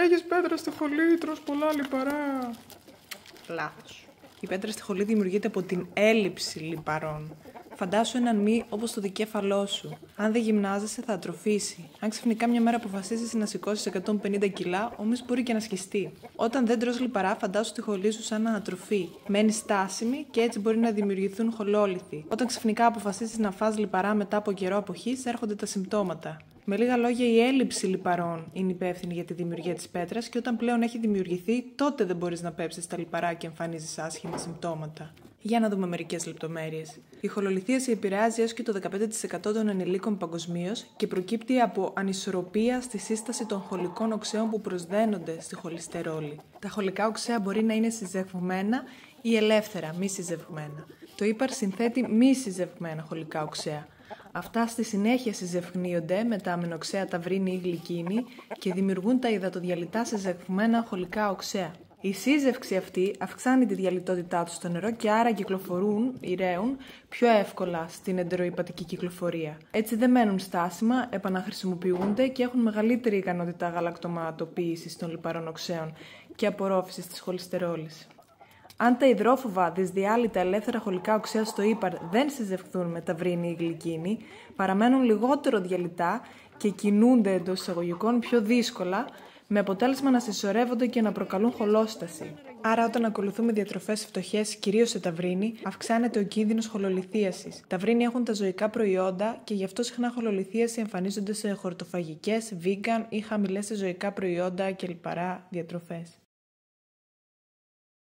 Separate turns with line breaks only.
Έχεις πέτρα στη χολή, τρως πολλά λιπαρά. Λάθος. Η πέτρα στη χολή δημιουργείται από την έλλειψη λιπαρών. Φαντάσου έναν μη όπως το δικέφαλό σου. Αν δεν γυμνάζεσαι, θα ατροφήσει. Αν ξαφνικά μια μέρα αποφασίσεις να σηκώσεις 150 κιλά, ο μυς μπορεί και να σχιστεί. Όταν δεν τρως λιπαρά, φαντάσου τη χολή σου σαν ανατροφή. Μένει στάσιμη και έτσι μπορεί να δημιουργηθούν χολόλιθοι. Όταν ξαφνικά αποφασίσεις να φας λιπαρά μετά από καιρό αποχής, έρχονται τα συμπτώματα. Με λίγα λόγια, η έλλειψη λιπαρών είναι υπεύθυνη για τη δημιουργία της πέτρας και όταν πλέον έχει δημιουργηθεί, τότε δεν μπορείς να πέψεις τα λιπαρά και εμφανίζεις άσχημα συμπτώματα. Για να δούμε μερικές λεπτομέρειες. Η χολολιθίαση επηρεάζει έως και το 15% των ενηλίκων παγκοσμίως και προκύπτει από ανισορροπία στη σύσταση των χολικών οξέων που προσδένονται στη χολυστερόλη. Τα χολικά οξέα μπορεί να είναι συζευγμένα ή ελεύθερα, μη συζευγμένα. Το ύπαρ συνθέτει μη συζευγμένα χολικά οξέα. Αυτά στη συνέχεια συζευγνύονται με τα αμινοξέα ταυρίνη ή γλυκίνη και δημιουργούν τα υδατοδιαλυτά συζευγμένα χολικά οξέα. Η σύζευξη αυτή αυξάνει τη διαλυτότητά τους στο νερό και άρα ρέουν πιο εύκολα στην εντεροϊπατική κυκλοφορία. Έτσι δεν μένουν στάσιμα, επαναχρησιμοποιούνται και έχουν μεγαλύτερη ικανότητα γαλακτοματοποίησης των λιπαρών οξέων και απορρόφησης της χολυστερόλης. Αν τα υδρόφοβα δυσδιάλυτα ελεύθερα χολικά οξέα στο ύπαρ δεν συζευχθούν με ταυρίνη ή γλυκίνη, παραμένουν λιγότερο διαλυτά και κινούνται εντός εισαγωγικών πιο δύσκολα, με αποτέλεσμα να συσσωρεύονται και να προκαλούν χολόσταση. Άρα, όταν ακολουθούμε διατροφές φτωχές, κυρίως σε ταυρίνη, αυξάνεται ο κίνδυνος χολολιθίασης. Ταυρίνη έχουν τα ζωικά προϊόντα και γι' αυτό συχνά χολολιθίαση εμφανίζονται σε χορτοφαγικές, vegan ή χαμηλές σε ζωικά προϊόντα και λιπαρά διατροφές.